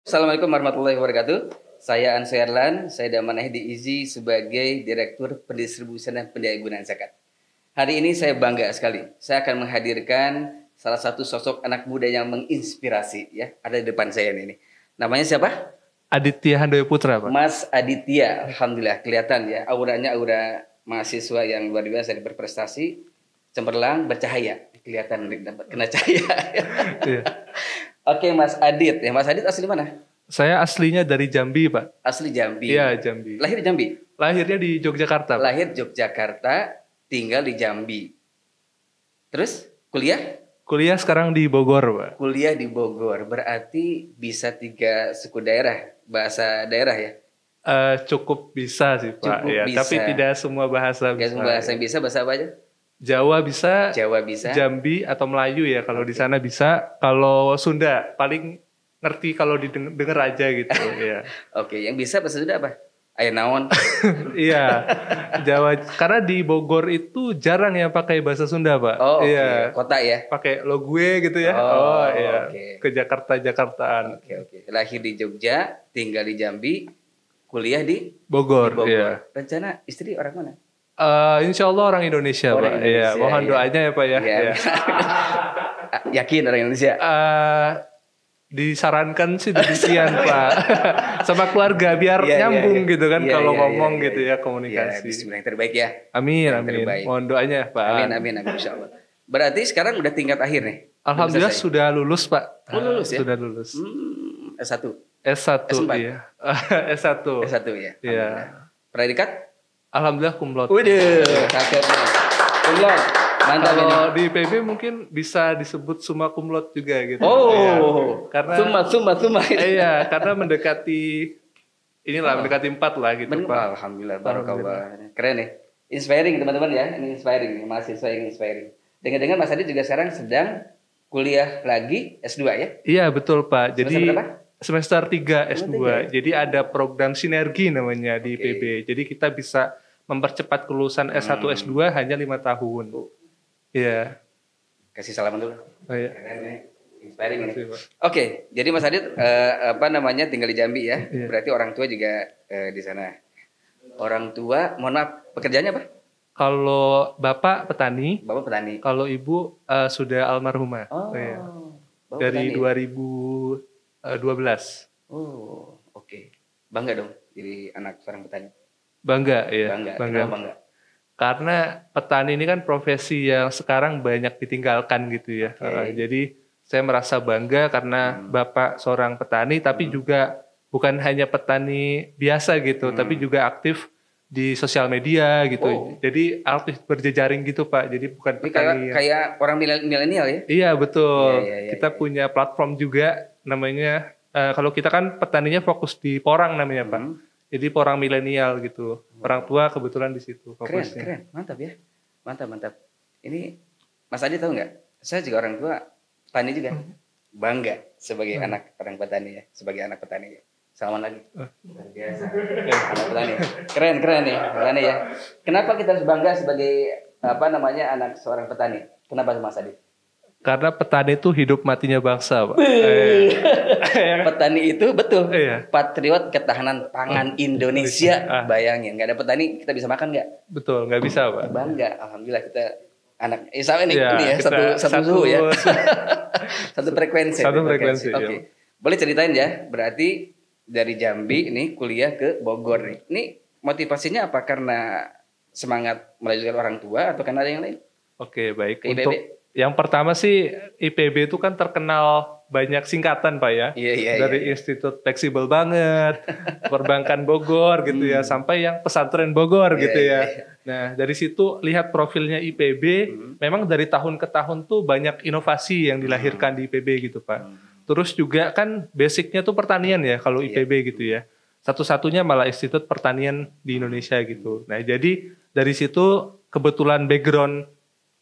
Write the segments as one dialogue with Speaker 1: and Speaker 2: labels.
Speaker 1: Assalamualaikum warahmatullahi wabarakatuh. Saya Ansu Erlan, saya diamanai di IZI sebagai Direktur Pendistribusian dan Pendayagunaan Zakat. Hari ini saya bangga sekali. Saya akan menghadirkan salah satu sosok anak muda yang menginspirasi, ya. Ada di depan saya ini. Namanya siapa?
Speaker 2: Aditya Handoyo Putra, Pak.
Speaker 1: Mas Aditya. Alhamdulillah kelihatan ya, auranya aura mahasiswa yang luar biasa, berprestasi, cemerlang, bercahaya. Kelihatan dapat kena cahaya.
Speaker 2: Iya.
Speaker 1: Oke, Mas Adit. Ya, Mas Adit asli mana?
Speaker 2: Saya aslinya dari Jambi, Pak.
Speaker 1: Asli Jambi.
Speaker 2: Iya, Jambi.
Speaker 1: Lahir di Jambi.
Speaker 2: Lahirnya di Yogyakarta, Pak.
Speaker 1: Lahir Yogyakarta, tinggal di Jambi. Terus kuliah?
Speaker 2: Kuliah sekarang di Bogor, Pak.
Speaker 1: Kuliah di Bogor. Berarti bisa 3 suku daerah, bahasa daerah ya?
Speaker 2: Cukup bisa sih, Pak.
Speaker 1: Cukup
Speaker 2: Ya,
Speaker 1: bisa.
Speaker 2: tapi tidak semua bahasa
Speaker 1: Gak
Speaker 2: bisa.
Speaker 1: semua bahasa yang bisa, bahasa apa aja?
Speaker 2: Jawa bisa,
Speaker 1: Jawa bisa.
Speaker 2: Jambi atau Melayu ya, kalau di sana bisa. Kalau Sunda paling ngerti kalau didengar aja gitu. Iya.
Speaker 1: Oke, yang bisa bahasa Sunda apa? Ayo naon.
Speaker 2: Iya. Jawa, karena di Bogor itu jarang yang pakai bahasa Sunda, Pak.
Speaker 1: Oh, oke.
Speaker 2: Iya.
Speaker 1: Kota ya?
Speaker 2: Pakai lo gue gitu ya.
Speaker 1: Oh,
Speaker 2: Iya.
Speaker 1: oke.
Speaker 2: Ke Jakartaan.
Speaker 1: Oke. Lahir di Jogja, tinggal di Jambi, kuliah di
Speaker 2: Bogor.
Speaker 1: Bogor.
Speaker 2: Iya.
Speaker 1: Rencana istri orang mana?
Speaker 2: Insya Allah orang Indonesia,
Speaker 1: Orang
Speaker 2: Pak. Iya,
Speaker 1: Indonesia,
Speaker 2: mohon
Speaker 1: iya.
Speaker 2: doanya ya, Pak ya.
Speaker 1: Iya.
Speaker 2: Iya.
Speaker 1: Yakin orang Indonesia?
Speaker 2: Disarankan sih demikian, Pak. Sama keluarga biar
Speaker 1: Iya,
Speaker 2: nyambung
Speaker 1: iya.
Speaker 2: gitu kan
Speaker 1: Iya,
Speaker 2: kalau
Speaker 1: iya,
Speaker 2: ngomong
Speaker 1: iya,
Speaker 2: gitu
Speaker 1: iya.
Speaker 2: ya
Speaker 1: Ya,
Speaker 2: komunikasi.
Speaker 1: bismillah yang terbaik ya.
Speaker 2: Amin,
Speaker 1: Yang
Speaker 2: amin.
Speaker 1: terbaik.
Speaker 2: Mohon doanya, Pak.
Speaker 1: Amin, insya Allah. Berarti sekarang udah tingkat akhir nih?
Speaker 2: Alhamdulillah
Speaker 1: Selesai?
Speaker 2: sudah lulus, Pak.
Speaker 1: Oh, lulus ya?
Speaker 2: Sudah lulus.
Speaker 1: S1?
Speaker 2: S1,
Speaker 1: S4?
Speaker 2: iya. S1.
Speaker 1: S1 ya?
Speaker 2: Iya.
Speaker 1: Predikat?
Speaker 2: Alhamdulillah kumlot.
Speaker 1: Waduh, cakep nih. Kumlot, mantap ini.
Speaker 2: Kalau di PB mungkin bisa disebut summa kumlot juga gitu.
Speaker 1: Oh,
Speaker 2: Iya. Karena
Speaker 1: summa.
Speaker 2: iya, karena mendekati mendekati 4 lah gitu, Pak.
Speaker 1: Alhamdulillah, barakallah. Keren nih. Inspiring teman-teman ya, ini inspiring, mahasiswa yang inspiring. Dengar-dengar Mas Adit juga sekarang sedang kuliah lagi S2 ya?
Speaker 2: Iya, betul, Pak.
Speaker 1: Semester
Speaker 2: Jadi
Speaker 1: berapa?
Speaker 2: semester 3 S2.
Speaker 1: tiga.
Speaker 2: Jadi ada program sinergi namanya di
Speaker 1: Oke.
Speaker 2: PB. Jadi kita bisa mempercepat kelulusan S1 S2 hanya 5 tahun. Iya.
Speaker 1: Kasih salaman dulu.
Speaker 2: Oh, iya.
Speaker 1: Keren nih. Inspiring ini.
Speaker 2: Terima kasih, Pak.
Speaker 1: Oke, jadi Mas Adit tinggal di Jambi ya.
Speaker 2: Iya.
Speaker 1: Berarti orang tua juga di sana. Orang tua, mohon maaf, pekerjaannya apa?
Speaker 2: Kalau Bapak petani,
Speaker 1: Bapak petani.
Speaker 2: kalau Ibu sudah almarhumah.
Speaker 1: Oh,
Speaker 2: Iya.
Speaker 1: Bapak
Speaker 2: Dari
Speaker 1: petani.
Speaker 2: 2012.
Speaker 1: Oh, oke. Bangga dong jadi anak seorang petani.
Speaker 2: Bangga, ya.
Speaker 1: Bangga.
Speaker 2: Bangga.
Speaker 1: Kenapa bangga?
Speaker 2: Karena petani ini kan profesi yang sekarang banyak ditinggalkan gitu ya.
Speaker 1: Oke.
Speaker 2: Jadi saya merasa bangga karena Bapak seorang petani, tapi juga bukan hanya petani biasa gitu, tapi juga aktif di sosial media gitu.
Speaker 1: Oh.
Speaker 2: Jadi aktif berjejaring gitu, Pak. Jadi bukan
Speaker 1: Ini
Speaker 2: petani.
Speaker 1: kayak orang milenial ya?
Speaker 2: Iya, betul.
Speaker 1: Iya,
Speaker 2: Kita punya platform juga namanya, kalau kita kan petaninya fokus di porang namanya, Pak. Jadi porang milenial gitu. Orang tua kebetulan di situ fokusnya.
Speaker 1: Keren. Mantap ya. Mantap. Ini Mas Adi tahu nggak? Saya juga orang tua petani juga. Bangga sebagai anak orang petani ya. Sebagai anak petani ya. Salaman lagi. Luar biasa. Anak petani. Keren nih petani ya. Kenapa kita harus bangga sebagai anak seorang petani? Kenapa Mas Adi?
Speaker 2: Karena petani itu hidup matinya bangsa, Pak.
Speaker 1: Petani itu betul.
Speaker 2: Iya.
Speaker 1: Patriot ketahanan pangan Indonesia. Bayangin, nggak ada petani kita bisa makan nggak?
Speaker 2: Betul, nggak bisa, Pak.
Speaker 1: Bangga, alhamdulillah kita anak sama ini,
Speaker 2: Iya,
Speaker 1: ini ya
Speaker 2: kita
Speaker 1: satu suhu ya. Satu frekuensi.
Speaker 2: Satu frekuensi,
Speaker 1: Oke.
Speaker 2: iya.
Speaker 1: Boleh ceritain ya, berarti dari Jambi ini kuliah ke Bogor nih. Ini motivasinya apa? Karena semangat melanjutkan orang tua atau karena ada yang lain?
Speaker 2: Oke, baik.
Speaker 1: Ke IPB?
Speaker 2: Untuk yang pertama sih IPB itu kan terkenal banyak singkatan, Pak ya.
Speaker 1: Iya.
Speaker 2: Dari Institut Fleksibel banget, Perbankan Bogor gitu ya, sampai yang Pesantren Bogor gitu ya. Nah, dari situ lihat profilnya IPB, memang dari tahun ke tahun tuh banyak inovasi yang dilahirkan di IPB gitu, Pak. Terus juga kan basicnya tuh pertanian ya kalau IPB gitu ya. Satu-satunya malah Institut Pertanian di Indonesia gitu. Nah, jadi dari situ kebetulan background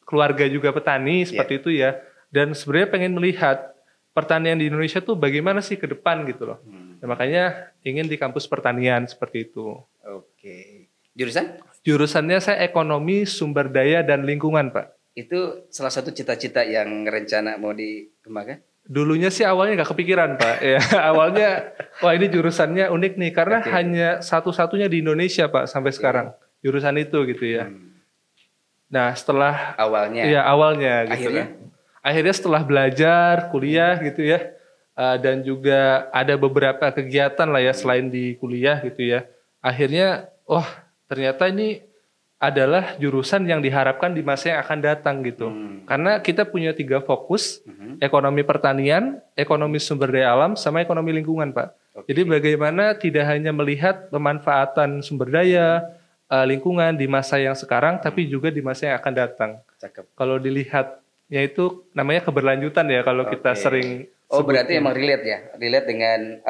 Speaker 2: keluarga juga petani seperti itu ya. Dan sebenarnya pengen melihat pertanian di Indonesia tuh bagaimana sih ke depan gitu loh. Nah, makanya ingin di kampus pertanian seperti itu.
Speaker 1: Oke. Jurusan?
Speaker 2: Jurusannya saya ekonomi, sumber daya, dan lingkungan, Pak.
Speaker 1: Itu salah satu cita-cita yang rencana mau dikembangkan?
Speaker 2: Dulunya sih awalnya nggak kepikiran Pak. Ya, awalnya wah ini jurusannya unik nih karena hanya satu-satunya di Indonesia Pak sampai sekarang jurusan itu gitu ya. Nah setelah awalnya gitu
Speaker 1: akhirnya?
Speaker 2: Akhirnya setelah belajar kuliah gitu ya dan juga ada beberapa kegiatan lah ya selain di kuliah gitu ya. Akhirnya ternyata ini adalah jurusan yang diharapkan di masa yang akan datang gitu. Karena kita punya 3 fokus, ekonomi pertanian, ekonomi sumber daya alam, sama ekonomi lingkungan Pak. Jadi bagaimana tidak hanya melihat pemanfaatan sumber daya, lingkungan di masa yang sekarang, tapi juga di masa yang akan datang. Kalau dilihatnya itu namanya keberlanjutan ya kalau kita sering
Speaker 1: berarti emang relate ya? Relate dengan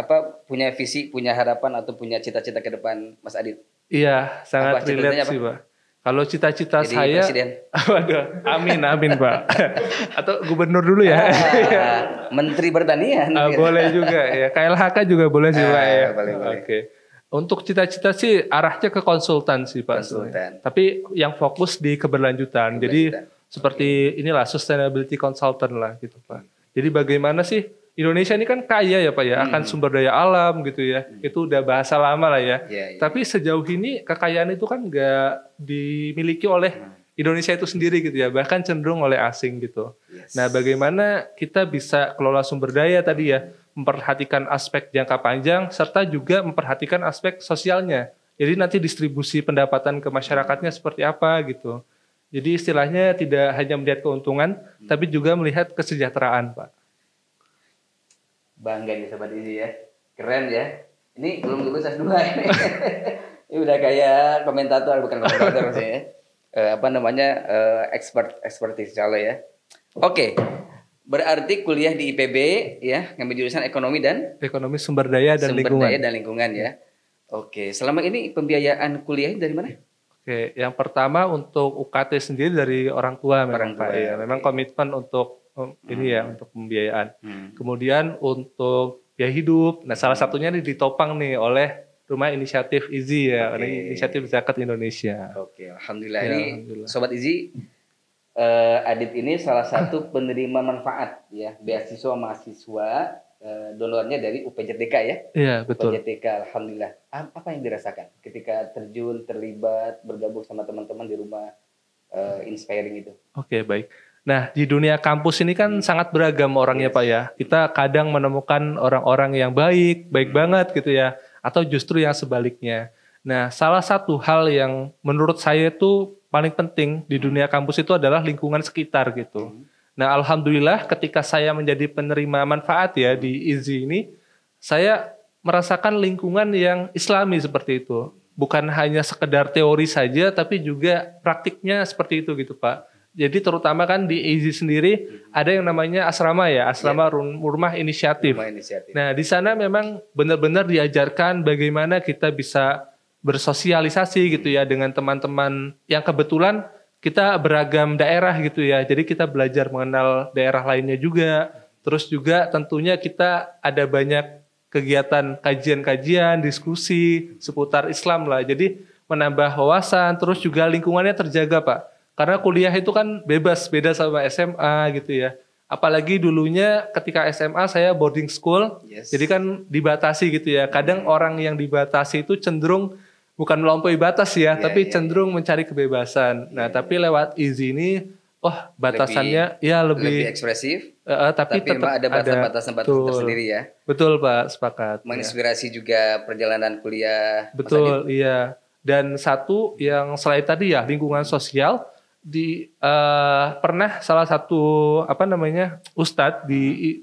Speaker 1: punya visi, punya harapan atau punya cita-cita ke depan Mas Adit?
Speaker 2: Iya, sangat relate sih Pak. Kalau cita-cita saya, waduh, amin Pak. Atau gubernur dulu ya.
Speaker 1: Menteri Pertanian.
Speaker 2: Boleh juga ya. KLHK juga boleh sih Pak ya.
Speaker 1: Boleh.
Speaker 2: Oke. Untuk cita-cita sih arahnya ke konsultan sih Pak. Tapi yang fokus di keberlanjutan. Jadi seperti inilah sustainability consultant lah gitu Pak. Jadi bagaimana sih Indonesia ini kan kaya ya Pak ya akan sumber daya alam gitu ya. Itu udah bahasa lama lah ya. Tapi sejauh ini kekayaan itu kan nggak dimiliki oleh Indonesia itu sendiri gitu ya. Bahkan cenderung oleh asing gitu. Nah bagaimana kita bisa kelola sumber daya tadi ya. Memperhatikan aspek jangka panjang serta juga memperhatikan aspek sosialnya. Jadi nanti distribusi pendapatan ke masyarakatnya seperti apa gitu. Jadi istilahnya tidak hanya melihat keuntungan tapi juga melihat kesejahteraan Pak.
Speaker 1: Bangga nih Sobat Izzy ya. Keren ya. Ini belum lulus S2 ini. Ini udah kayak bukan komentator sih ya. Expertise kalau ya. Oke. Berarti kuliah di IPB ya, ngambil jurusan ekonomi
Speaker 2: sumber daya dan
Speaker 1: lingkungan ya. Oke, selama ini pembiayaan kuliah dari mana?
Speaker 2: Oke, yang pertama untuk UKT sendiri dari orang tua memang Pak ya. Memang komitmen untuk untuk pembiayaan. Kemudian untuk biaya hidup. Nah, salah satunya nih ditopang nih oleh Rumah Inisiatif Izzy ya, Inisiatif Zakat Indonesia.
Speaker 1: Oke, alhamdulillah. Ini Sobat Izzy, Adit ini salah satu penerima manfaat ya, beasiswa mahasiswa donornya dari UPJTK ya.
Speaker 2: Iya, betul.
Speaker 1: UPJTK, alhamdulillah. Apa yang dirasakan ketika terlibat, bergabung sama teman-teman di rumah inspiring itu?
Speaker 2: Oke, baik. Nah, di dunia kampus ini kan sangat beragam orangnya Pak ya. Kita kadang menemukan orang-orang yang baik banget gitu ya. Atau justru yang sebaliknya. Nah, salah satu hal yang menurut saya itu paling penting di dunia kampus itu adalah lingkungan sekitar gitu. Nah, alhamdulillah ketika saya menjadi penerima manfaat ya di Izzy ini, saya merasakan lingkungan yang islami seperti itu. Bukan hanya sekedar teori saja, tapi juga praktiknya seperti itu gitu Pak. Jadi terutama kan di Izzy sendiri ada yang namanya asrama ya, rumah inisiatif. Nah di sana memang benar-benar diajarkan bagaimana kita bisa bersosialisasi gitu ya dengan teman-teman yang kebetulan kita beragam daerah gitu ya. Jadi kita belajar mengenal daerah lainnya juga. Terus juga tentunya kita ada banyak kegiatan kajian-kajian, diskusi seputar Islam lah. Jadi menambah wawasan, terus juga lingkungannya terjaga Pak. Karena kuliah itu kan bebas, beda sama SMA gitu ya. Apalagi dulunya ketika SMA saya boarding school, jadi kan dibatasi gitu ya. Kadang orang yang dibatasi itu cenderung bukan melampaui batas ya, tapi cenderung mencari kebebasan. Nah, tapi lewat Izzy ini, batasannya lebih
Speaker 1: ekspresif,
Speaker 2: tapi tetap
Speaker 1: ada batasan tersendiri ya.
Speaker 2: Betul Pak, sepakat.
Speaker 1: Menginspirasi juga perjalanan kuliah.
Speaker 2: Betul, iya. Dan satu yang selain tadi ya lingkungan sosial. Pernah salah satu ustadz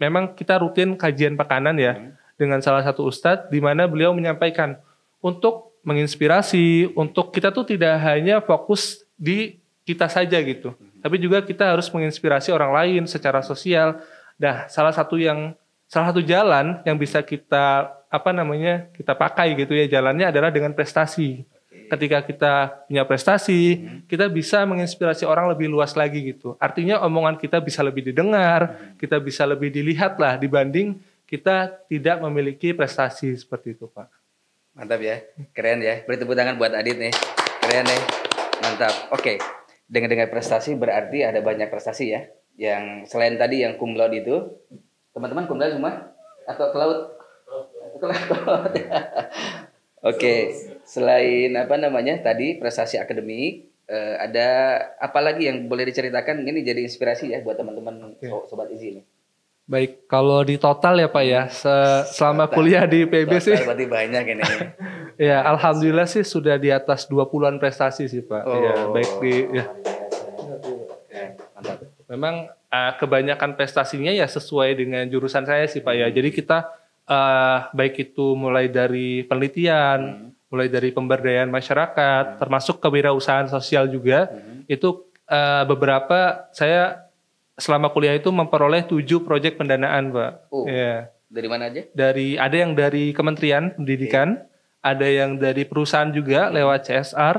Speaker 2: memang kita rutin kajian pekanan ya dengan salah satu ustadz di mana beliau menyampaikan untuk menginspirasi untuk kita tuh tidak hanya fokus di kita saja gitu tapi juga kita harus menginspirasi orang lain secara sosial. Nah salah satu jalan yang bisa kita kita pakai gitu ya jalannya adalah dengan prestasi. Ketika kita punya prestasi, kita bisa menginspirasi orang lebih luas lagi gitu. Artinya omongan kita bisa lebih didengar, kita bisa lebih dilihat lah dibanding kita tidak memiliki prestasi seperti itu Pak.
Speaker 1: Mantap ya, keren ya. Beri tepuk tangan buat Adit nih, keren nih, mantap. Oke, dengan prestasi berarti ada banyak prestasi ya. Yang selain tadi yang cum laude itu, Teman-teman kembali semua atau ke laut? Ke laut. Oke, selain apa namanya tadi prestasi akademik, ada apa lagi yang boleh diceritakan? Ini jadi inspirasi ya buat teman-teman sobat Izi ini.
Speaker 2: Baik, kalau di total ya Pak ya, selama kuliah di IPB sih.
Speaker 1: Berarti banyak ini.
Speaker 2: Ya, alhamdulillah sih sudah di atas 20-an prestasi sih Pak. Ya, baik di ya.
Speaker 1: Mantap.
Speaker 2: Memang kebanyakan prestasinya ya sesuai dengan jurusan saya sih Pak ya. Jadi kita baik itu mulai dari penelitian, mulai dari pemberdayaan masyarakat, termasuk kewirausahaan sosial juga. Itu beberapa saya selama kuliah itu memperoleh 7 proyek pendanaan, Pak. Ya.
Speaker 1: Dari mana aja?
Speaker 2: Ada yang dari Kementerian Pendidikan, ada yang dari perusahaan juga lewat CSR,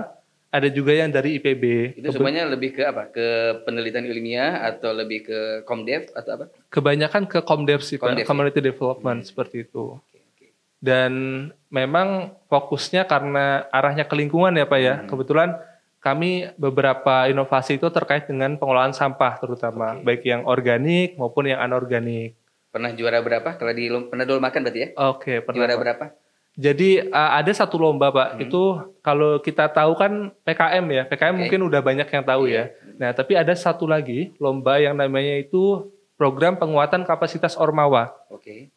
Speaker 2: ada juga yang dari IPB.
Speaker 1: Itu semuanya lebih ke apa? Ke penelitian ilmiah atau lebih ke Komdev atau apa?
Speaker 2: Kebanyakan ke Komdev sih, Pak. Community Development seperti itu. Dan memang fokusnya karena arahnya ke lingkungan ya Pak ya. Kebetulan kami beberapa inovasi itu terkait dengan pengelolaan sampah terutama, baik yang organik maupun yang anorganik.
Speaker 1: Pernah juara berapa? Kalau pernah dulu makan berarti ya?
Speaker 2: Oke, pernah.
Speaker 1: Juara berapa?
Speaker 2: Jadi ada satu lomba Pak, itu kalau kita tahu kan PKM ya, PKM mungkin udah banyak yang tahu ya. Nah tapi ada satu lagi lomba yang namanya itu program penguatan kapasitas Ormawa.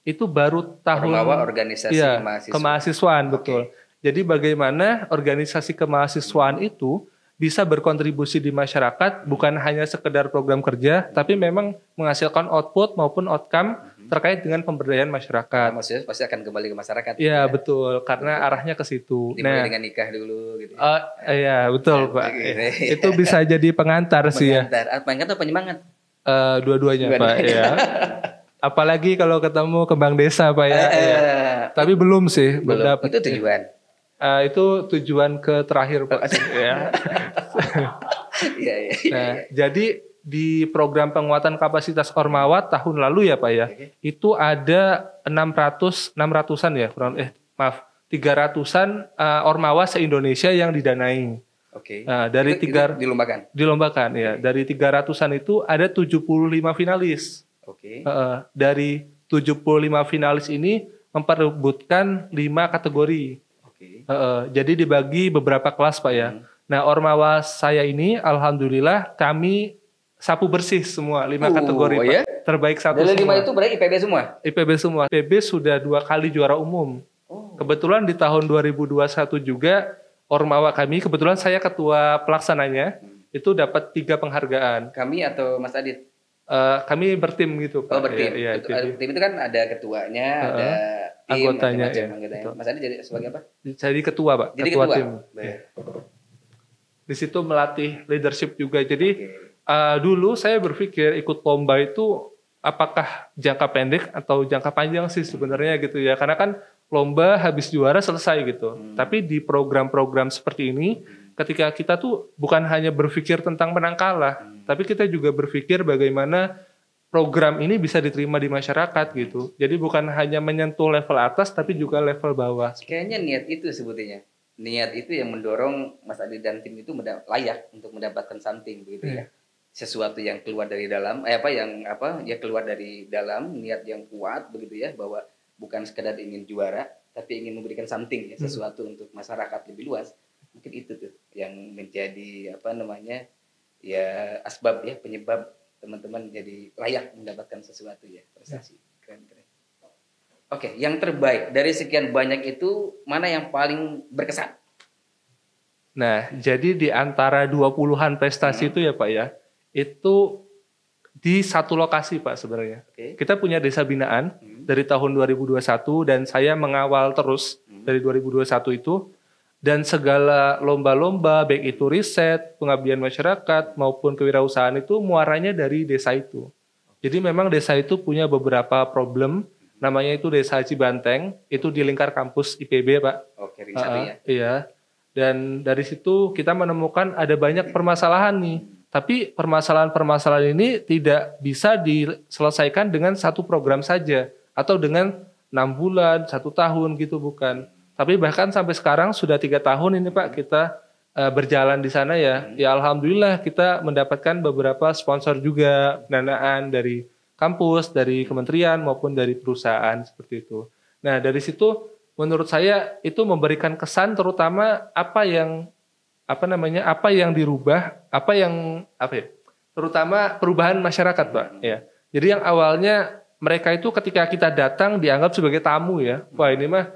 Speaker 2: Itu baru tahun
Speaker 1: Ormawa organisasi
Speaker 2: kemahasiswaan betul. Jadi bagaimana organisasi kemahasiswaan itu bisa berkontribusi di masyarakat, bukan hanya sekedar program kerja, tapi memang menghasilkan output maupun outcome terkait dengan pemberdayaan masyarakat.
Speaker 1: Maksudnya pasti akan kembali ke masyarakat.
Speaker 2: Iya betul, karena arahnya ke situ.
Speaker 1: Dimulai dengan nikah dulu gitu.
Speaker 2: Iya betul Pak. Itu bisa jadi pengantar sih ya.
Speaker 1: Pengantar atau penyemangat?
Speaker 2: Dua-duanya Pak ya. Apalagi kalau ketemu kembang desa Pak ya. Tapi belum sih.
Speaker 1: Belum. Itu tujuan.
Speaker 2: Itu tujuan ke terakhir Pak. Ya. Nah, jadi di program penguatan kapasitas Ormawa tahun lalu ya Pak ya, itu ada 600-an ya, 300-an Ormawa se-Indonesia yang didanai. Nah, dari itu dilombakan ya. Dari 300-an itu ada 75 finalis. Dari 75 finalis ini memperebutkan 5 kategori. Jadi dibagi beberapa kelas Pak ya. Nah Ormawa saya ini alhamdulillah kami sapu bersih semua 5 kategori Pak.
Speaker 1: Ya?
Speaker 2: Terbaik satu
Speaker 1: dari
Speaker 2: semua.
Speaker 1: 5 itu berarti IPB semua?
Speaker 2: IPB semua. IPB sudah 2 kali juara umum. Kebetulan di tahun 2021 juga Ormawa kami, kebetulan saya ketua pelaksananya, itu dapat 3 penghargaan.
Speaker 1: Kami atau Mas Adit?
Speaker 2: Kami bertim gitu Pak.
Speaker 1: Bertim. Ya, tim itu kan ada ketuanya, ada
Speaker 2: anggotanya.
Speaker 1: Mas Adit jadi sebagai apa?
Speaker 2: Jadi ketua Pak.
Speaker 1: Jadi ketua tim.
Speaker 2: Di situ melatih leadership juga. Jadi dulu saya berpikir ikut lomba itu apakah jangka pendek atau jangka panjang sih sebenarnya gitu ya. Karena kan lomba habis juara selesai gitu. Tapi di program-program seperti ini, ketika kita tuh bukan hanya berpikir tentang menang kalah, tapi kita juga berpikir bagaimana program ini bisa diterima di masyarakat gitu. Jadi bukan hanya menyentuh level atas, tapi juga level bawah.
Speaker 1: Kayaknya niat itu sebetulnya. Niat itu yang mendorong Mas Adi dan tim itu layak untuk mendapatkan something begitu ya. Sesuatu yang keluar dari dalam, keluar dari dalam, niat yang kuat begitu ya, bahwa bukan sekedar ingin juara, tapi ingin memberikan something ya, sesuatu untuk masyarakat lebih luas. Mungkin itu tuh yang menjadi ya asbab ya, penyebab teman-teman jadi layak mendapatkan sesuatu ya, prestasi. Keren. Oke, yang terbaik dari sekian banyak itu mana yang paling berkesan?
Speaker 2: Nah, jadi di antara 20-an prestasi itu ya Pak ya, itu di satu lokasi Pak sebenarnya. Kita punya desa binaan dari tahun 2021 dan saya mengawal terus dari 2021 itu, dan segala lomba-lomba baik itu riset, pengabdian masyarakat maupun kewirausahaan itu muaranya dari desa itu. Jadi memang desa itu punya beberapa problem, namanya itu Desa Cibanteng, itu di lingkar kampus IPB Pak.
Speaker 1: Ring 1 ya.
Speaker 2: Iya. Dan dari situ kita menemukan ada banyak permasalahan nih. Tapi permasalahan-permasalahan ini tidak bisa diselesaikan dengan satu program saja atau dengan 6 bulan, 1 tahun gitu, bukan. Tapi bahkan sampai sekarang sudah 3 tahun ini Pak kita berjalan di sana ya. Ya alhamdulillah kita mendapatkan beberapa sponsor juga, pendanaan dari kampus, dari kementerian maupun dari perusahaan seperti itu. Nah, dari situ menurut saya itu memberikan kesan terutama apa yang dirubah, terutama perubahan masyarakat, Pak. Ya. Jadi yang awalnya mereka itu ketika kita datang dianggap sebagai tamu ya. Wah, ini mah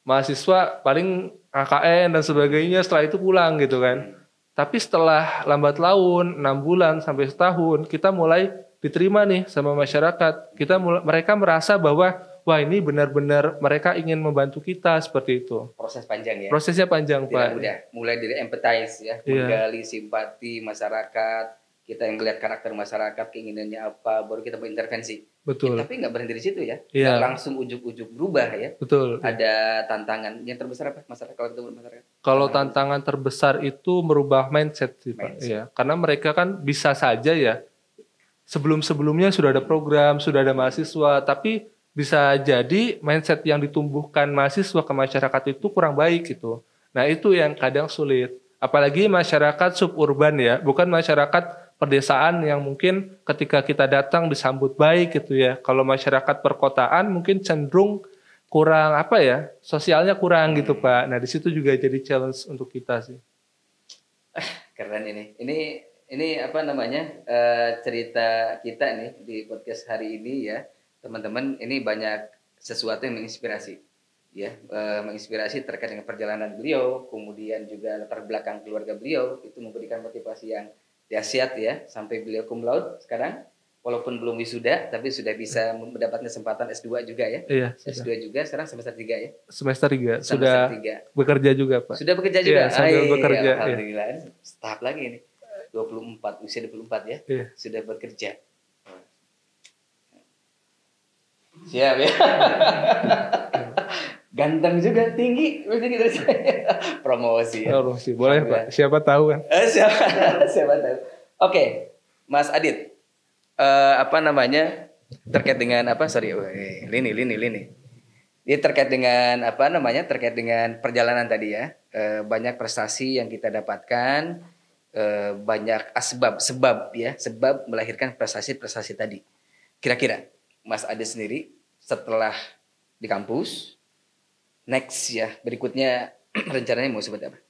Speaker 2: mahasiswa paling KKN dan sebagainya, setelah itu pulang gitu kan. Tapi setelah lambat laun 6 bulan sampai setahun kita mulai diterima nih sama masyarakat. Mereka merasa bahwa wah, ini benar-benar mereka ingin membantu kita seperti itu.
Speaker 1: Proses panjang ya.
Speaker 2: Prosesnya panjang,
Speaker 1: Tidak
Speaker 2: Pak.
Speaker 1: mudah. Mulai dari empathize ya, menggali simpati masyarakat, kita yang melihat karakter masyarakat, keinginannya apa, baru kita berintervensi.
Speaker 2: Betul.
Speaker 1: Tapi nggak berhenti di situ ya.
Speaker 2: Iya.
Speaker 1: Nggak langsung ujuk-ujuk berubah ya.
Speaker 2: Betul.
Speaker 1: Ada tantangan. Yang terbesar apa masyarakat kalau ketemu masyarakat?
Speaker 2: Kalau tantangan terbesar itu merubah mindset sih, Pak. Ya, karena mereka kan bisa saja ya sebelum-sebelumnya sudah ada program, sudah ada mahasiswa, tapi bisa jadi mindset yang ditumbuhkan mahasiswa ke masyarakat itu kurang baik gitu. Nah, itu yang kadang sulit. Apalagi masyarakat suburban ya, bukan masyarakat pedesaan yang mungkin ketika kita datang disambut baik gitu ya. Kalau masyarakat perkotaan mungkin cenderung kurang sosialnya kurang gitu, Pak. Nah, di situ juga jadi challenge untuk kita sih.
Speaker 1: Keren ini. Ini cerita kita nih di podcast hari ini ya. Teman-teman, ini banyak sesuatu yang menginspirasi. Ya, menginspirasi terkait dengan perjalanan beliau, kemudian juga latar belakang keluarga beliau, itu memberikan motivasi yang dahsyat ya, sampai beliau cum laude sekarang, walaupun belum wisuda, tapi sudah bisa mendapatkan kesempatan S2 juga ya.
Speaker 2: Iya,
Speaker 1: S2 juga, sekarang semester 3 ya.
Speaker 2: Semester 3, sudah 3. Bekerja juga, Pak.
Speaker 1: Sudah bekerja juga?
Speaker 2: Iya, sambil bekerja.
Speaker 1: Alhamdulillah, tahap lagi ini, 24, usia 24 ya, sudah bekerja. Siap ya. Ganteng juga, tinggi dari saya. Promosi ya.
Speaker 2: Promosi, boleh Pak. Siapa tahu kan?
Speaker 1: Siapa tahu. Oke, Mas Adit. Terkait dengan lini. Ini terkait dengan terkait dengan perjalanan tadi ya. Banyak prestasi yang kita dapatkan, banyak sebab melahirkan prestasi tadi. Kira-kira Mas Adit sendiri setelah di kampus, next ya, berikutnya rencananya mau seperti apa?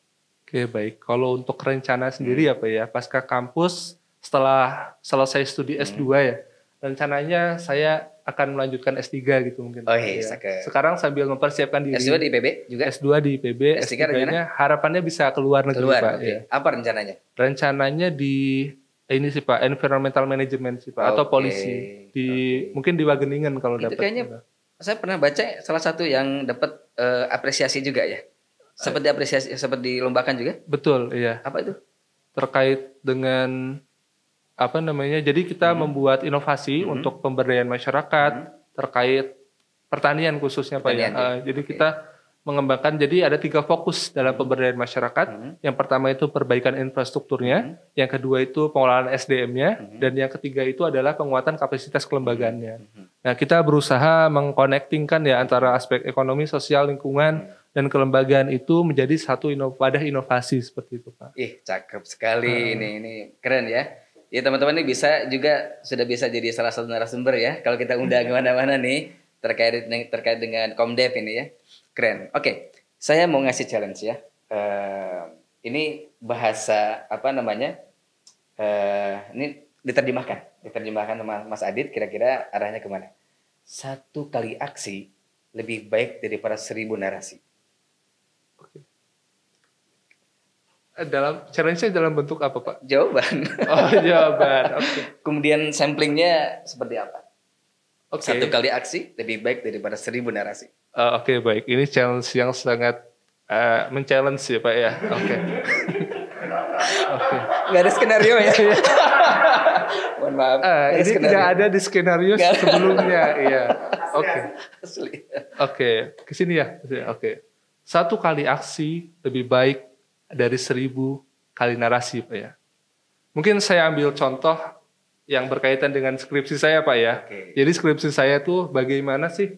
Speaker 2: Oke, baik. Kalau untuk rencana sendiri pasca kampus setelah selesai studi S2 ya, rencananya saya akan melanjutkan S3 gitu mungkin.
Speaker 1: Oh iya,
Speaker 2: sekarang sambil mempersiapkan diri.
Speaker 1: S2 di IPB juga?
Speaker 2: S2 di IPB, S3-nya harapannya bisa keluar negeri, Pak.
Speaker 1: Okay. Ya. Apa rencananya?
Speaker 2: Rencananya di ini sih Pak, environmental management sih Pak, atau polisi mungkin di Wageningen kalau dapat.
Speaker 1: Itu kayaknya saya pernah baca salah satu yang dapat apresiasi juga ya. Sempat diapresiasi, sempat dilombakan juga?
Speaker 2: Betul, iya.
Speaker 1: Apa itu?
Speaker 2: Terkait dengan jadi kita membuat inovasi untuk pemberdayaan masyarakat terkait pertanian khususnya Pak ya. Jadi kita mengembangkan, jadi ada 3 fokus dalam pemberdayaan masyarakat. Yang pertama itu perbaikan infrastrukturnya, yang kedua itu pengolahan SDM-nya, dan yang ketiga itu adalah penguatan kapasitas kelembagaannya. Nah, kita berusaha mengkonektingkan ya antara aspek ekonomi, sosial, lingkungan, dan kelembagaan itu menjadi satu wadah inovasi seperti itu, Pak.
Speaker 1: Cakep sekali ini keren ya. Ya teman-teman ini sudah bisa jadi salah satu narasumber ya kalau kita undang kemana-mana nih terkait dengan Komdev ini ya. Keren. Oke, saya mau ngasih challenge ya. Ini bahasa ini diterjemahkan sama Mas Adit, kira-kira arahnya kemana? 1 kali aksi lebih baik daripada 1000 narasi.
Speaker 2: Dalam challenge-nya dalam bentuk apa Pak?
Speaker 1: Jawaban.
Speaker 2: Oh, jawaban. Oke.
Speaker 1: Kemudian samplingnya seperti apa?
Speaker 2: Oke.
Speaker 1: 1 kali aksi lebih baik daripada 1000 narasi.
Speaker 2: Oke, baik. Ini challenge yang sangat men-challenge ya Pak ya. Oke. Oke.
Speaker 1: Nggak ada skenario ya? Mohon maaf.
Speaker 2: Ini tidak ada di skenario sebelumnya. Iya. Oke. Oke. Kesini ya. Oke. 1 kali aksi lebih baik dari 1000 kali narasi Pak ya. Mungkin saya ambil contoh yang berkaitan dengan skripsi saya Pak ya. Jadi skripsi saya tuh bagaimana sih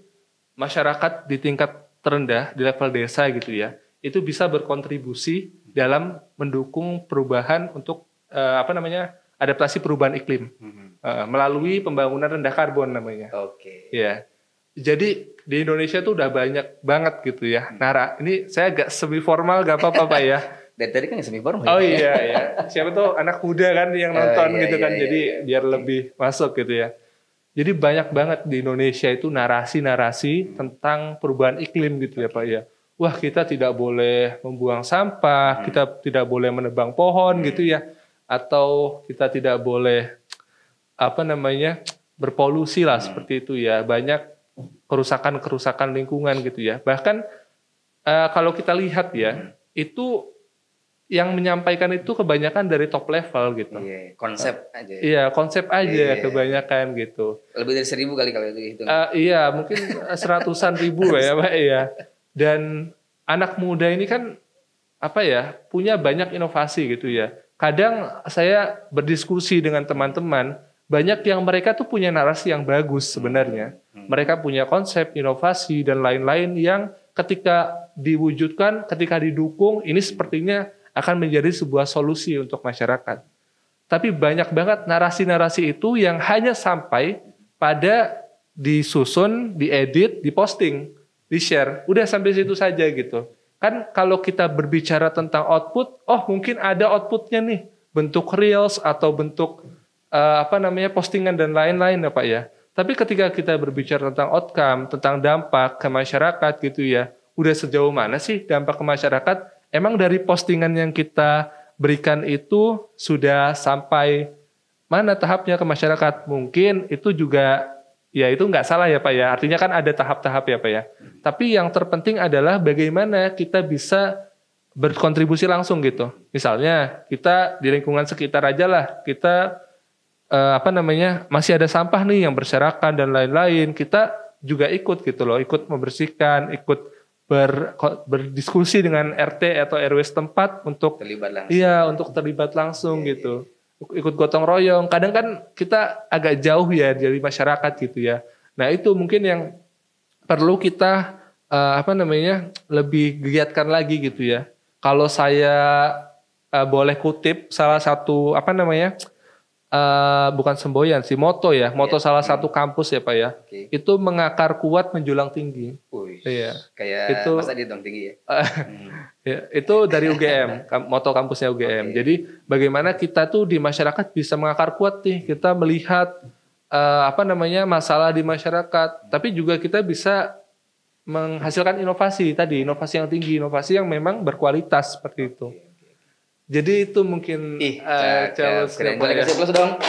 Speaker 2: masyarakat di tingkat terendah di level desa gitu ya, itu bisa berkontribusi dalam mendukung perubahan untuk adaptasi perubahan iklim. melalui pembangunan rendah karbon namanya.
Speaker 1: Oke.
Speaker 2: Ya. Jadi di Indonesia tuh udah banyak banget gitu ya. Ini saya agak semi formal gak apa-apa Pak ya.
Speaker 1: Dari tadi kan semi formal.
Speaker 2: Oh iya ya. Siapa tuh anak muda kan yang nonton gitu kan. Jadi biar lebih masuk gitu ya. Jadi banyak banget di Indonesia itu narasi-narasi tentang perubahan iklim gitu ya Pak ya. Wah, kita tidak boleh membuang sampah, kita tidak boleh menebang pohon gitu ya. Atau kita tidak boleh berpolusi lah seperti itu ya. Banyak kerusakan lingkungan gitu ya. Bahkan kalau kita lihat ya, itu yang menyampaikan itu kebanyakan dari top level gitu.
Speaker 1: Iya, konsep aja.
Speaker 2: Iya, konsep aja kebanyakan gitu.
Speaker 1: Lebih dari 1.000 kali kalau itu.
Speaker 2: Iya, mungkin seratusan ribu ya Pak ya. Dan anak muda ini kan punya banyak inovasi gitu ya. Kadang saya berdiskusi dengan teman-teman, banyak yang mereka tuh punya narasi yang bagus sebenarnya. Mereka punya konsep, inovasi, dan lain-lain yang ketika diwujudkan, ketika didukung, ini sepertinya akan menjadi sebuah solusi untuk masyarakat. Tapi banyak banget narasi-narasi itu yang hanya sampai pada disusun, diedit, diposting, di-share. Udah sampai situ saja gitu. Kan kalau kita berbicara tentang output, mungkin ada outputnya nih. Bentuk reels atau bentuk postingan dan lain-lain ya Pak ya. Tapi ketika kita berbicara tentang outcome, tentang dampak ke masyarakat gitu ya, udah sejauh mana sih dampak ke masyarakat? Emang dari postingan yang kita berikan itu sudah sampai mana tahapnya ke masyarakat? Mungkin itu juga, ya itu nggak salah ya Pak ya. Artinya kan ada tahap-tahap ya Pak ya. Tapi yang terpenting adalah bagaimana kita bisa berkontribusi langsung gitu. Misalnya kita di lingkungan sekitar aja lah, kita masih ada sampah nih yang berserakan dan lain-lain, kita juga ikut gitu loh, ikut membersihkan, ikut berdiskusi dengan RT atau RW setempat untuk terlibat langsung gitu. Ikut gotong royong. Kadang kan kita agak jauh ya dari masyarakat gitu ya. Nah, itu mungkin yang perlu kita lebih giatkan lagi gitu ya. Kalau saya boleh kutip salah satu bukan semboyan sih, moto ya, moto salah satu kampus ya Pak ya. Itu mengakar kuat menjulang tinggi.
Speaker 1: Iya. Kayak itu, Mas Adit dong tinggi ya.
Speaker 2: Ya, itu dari UGM, moto kampusnya UGM. Jadi bagaimana kita tuh di masyarakat bisa mengakar kuat nih, kita melihat masalah di masyarakat, tapi juga kita bisa menghasilkan inovasi yang tinggi, inovasi yang memang berkualitas seperti itu. Jadi itu mungkin
Speaker 1: keren. Boleh kasih plus dong.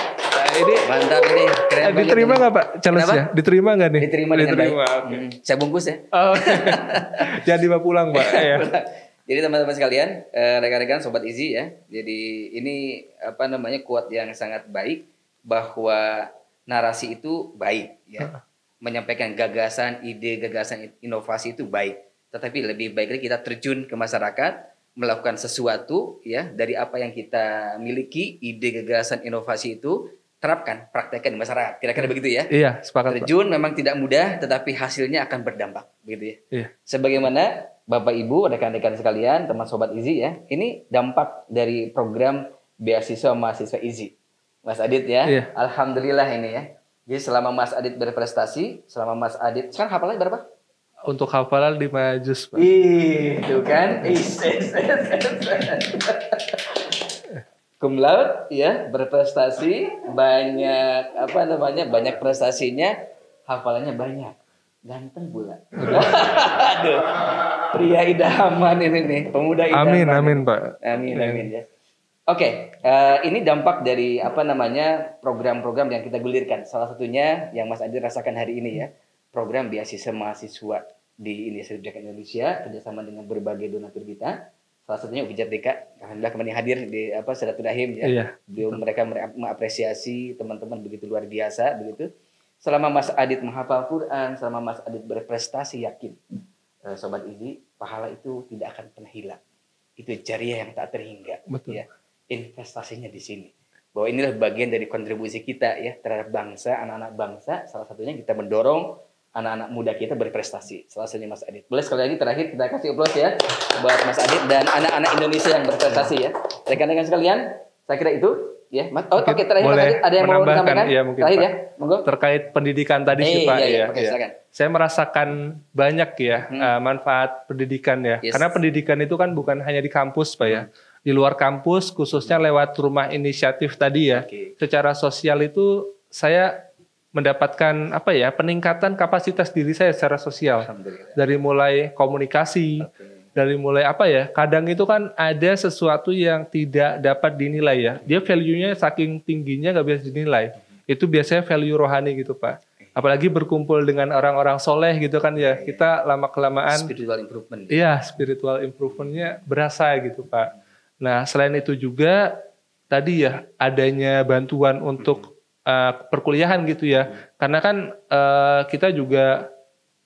Speaker 2: Ini
Speaker 1: mantap ini. Keren
Speaker 2: diterima nggak Pak challenge-nya? Diterima nggak nih?
Speaker 1: Diterima dengan baik. Saya bungkus ya.
Speaker 2: Jangan dibawa pulang Pak. Ya.
Speaker 1: Jadi teman-teman sekalian, rekan-rekan Sobat Easy ya. Jadi ini quote yang sangat baik bahwa narasi itu baik ya. Menyampaikan gagasan, ide, gagasan, inovasi itu baik. Tetapi lebih baik lagi kita terjun ke masyarakat, melakukan sesuatu ya dari apa yang kita miliki, ide, gagasan, inovasi itu terapkan, praktekkan di masyarakat. Kira-kira begitu ya.
Speaker 2: Iya, sepakat.
Speaker 1: Terjun memang tidak mudah, tetapi hasilnya akan berdampak, begitu ya.
Speaker 2: Iya.
Speaker 1: Sebagaimana Bapak Ibu, rekan-rekan sekalian, teman Sobat Easy ya, ini dampak dari program beasiswa mahasiswa Easy, Mas Adit ya.
Speaker 2: Iya.
Speaker 1: Alhamdulillah ini ya. Jadi selama Mas Adit berprestasi, selama Mas Adit sekarang hafalannya berapa?
Speaker 2: Untuk hafalan 5 juz, Pak.
Speaker 1: Itu kan. Cum laude ya, berprestasi, banyak banyak prestasinya, hafalannya banyak. Ganteng pula. Aduh. Pria idaman ini nih, pemuda idaman.
Speaker 2: Amin Pak.
Speaker 1: Amin ya. Oke, ini dampak dari program-program yang kita gulirkan. Salah satunya yang Mas Adit rasakan hari ini ya. Program beasiswa mahasiswa di Universitas Indonesia kerjasama dengan berbagai donatur kita. Salah satunya Ujat DK. Alhamdulillah kemarin hadir di silaturahim ya.
Speaker 2: Iya.
Speaker 1: Mereka mengapresiasi teman-teman begitu luar biasa begitu. Selama Mas Adit menghafal Quran, selama Mas Adit berprestasi, yakin Sobat Easy, pahala itu tidak akan pernah hilang. Itu jariah yang tak terhingga.
Speaker 2: Betul.
Speaker 1: Ya. Investasinya di sini. Bahwa inilah bagian dari kontribusi kita ya terhadap bangsa, anak-anak bangsa. Salah satunya kita mendorong anak-anak muda kita berprestasi. Salah satunya Mas Adit. Boleh sekali lagi terakhir kita kasih aplaus ya buat Mas Adit dan anak-anak Indonesia yang berprestasi ya. Rekan-rekan sekalian, saya kira itu Ya, Mas. Oh, oke,
Speaker 2: Mungkin
Speaker 1: terakhir Mas
Speaker 2: boleh
Speaker 1: Adit, ada yang mau
Speaker 2: menambahkan,
Speaker 1: disampaikan?
Speaker 2: iya, mungkin,
Speaker 1: Terakhir
Speaker 2: Pak.
Speaker 1: ya, monggo.
Speaker 2: Terkait pendidikan tadi sih Pak,
Speaker 1: iya. Oke,
Speaker 2: ya.
Speaker 1: silakan.
Speaker 2: Saya merasakan banyak ya manfaat pendidikan ya.
Speaker 1: Yes.
Speaker 2: Karena pendidikan itu kan bukan hanya di kampus Pak ya. Di luar kampus khususnya lewat rumah inisiatif tadi ya.
Speaker 1: Oke.
Speaker 2: Secara sosial itu saya mendapatkan apa ya, peningkatan kapasitas diri saya secara sosial.
Speaker 1: Alhamdulillah.
Speaker 2: Dari mulai komunikasi, dari mulai apa ya, kadang itu kan ada sesuatu yang tidak dapat dinilai ya. Dia value-nya saking tingginya nggak bisa dinilai. Itu biasanya value rohani gitu Pak. Apalagi berkumpul dengan orang-orang soleh gitu kan ya. Kita lama-kelamaan.
Speaker 1: Spiritual improvement.
Speaker 2: Iya, spiritual improvementnya berasa gitu Pak. Nah selain itu juga tadi ya adanya bantuan untuk perkuliahan gitu ya. Karena kan kita juga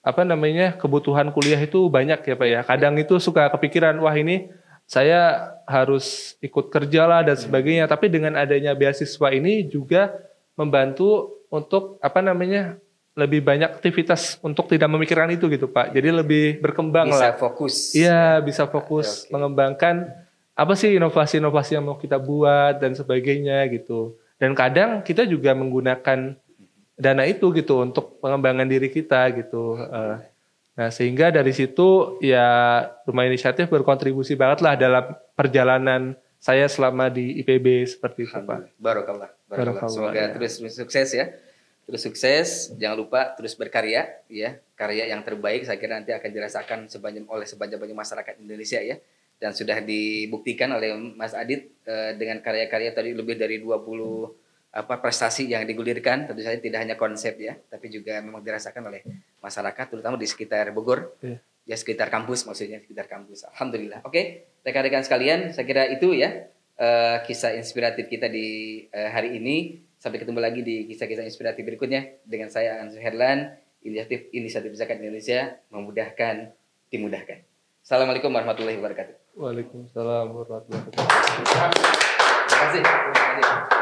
Speaker 2: apa namanya kebutuhan kuliah itu banyak ya Pak ya. Kadang itu suka kepikiran wah ini saya harus ikut kerja lah dan sebagainya. Tapi dengan adanya beasiswa ini juga membantu untuk apa namanya lebih banyak aktivitas untuk tidak memikirkan itu gitu Pak. Jadi lebih berkembang
Speaker 1: Bisa
Speaker 2: lah.
Speaker 1: fokus.
Speaker 2: Iya bisa fokus mengembangkan apa sih inovasi-inovasi yang mau kita buat dan sebagainya gitu. Dan kadang kita juga menggunakan dana itu gitu untuk pengembangan diri kita gitu. Nah sehingga dari situ ya rumah inisiatif berkontribusi banget lah dalam perjalanan saya selama di IPB seperti itu Pak.
Speaker 1: Barokallah. Semoga
Speaker 2: ya.
Speaker 1: terus sukses ya. Terus sukses, jangan lupa terus berkarya ya. Karya yang terbaik saya kira nanti akan dirasakan oleh sebanyak-banyak masyarakat Indonesia ya. Dan sudah dibuktikan oleh Mas Adit dengan karya-karya tadi lebih dari 20 prestasi yang digulirkan. Tentu saja tidak hanya konsep ya, tapi juga memang dirasakan oleh masyarakat terutama di sekitar Bogor. Ya sekitar kampus maksudnya, sekitar kampus. Alhamdulillah. Oke, rekan-rekan sekalian, saya kira itu ya kisah inspiratif kita di hari ini. Sampai ketemu lagi di kisah-kisah inspiratif berikutnya dengan saya Ansur Herlan, Inisiatif Zakat Indonesia, memudahkan dimudahkan. Assalamualaikum warahmatullahi wabarakatuh.
Speaker 2: Waalaikumsalam warahmatullahi wabarakatuh.
Speaker 1: Terima kasih.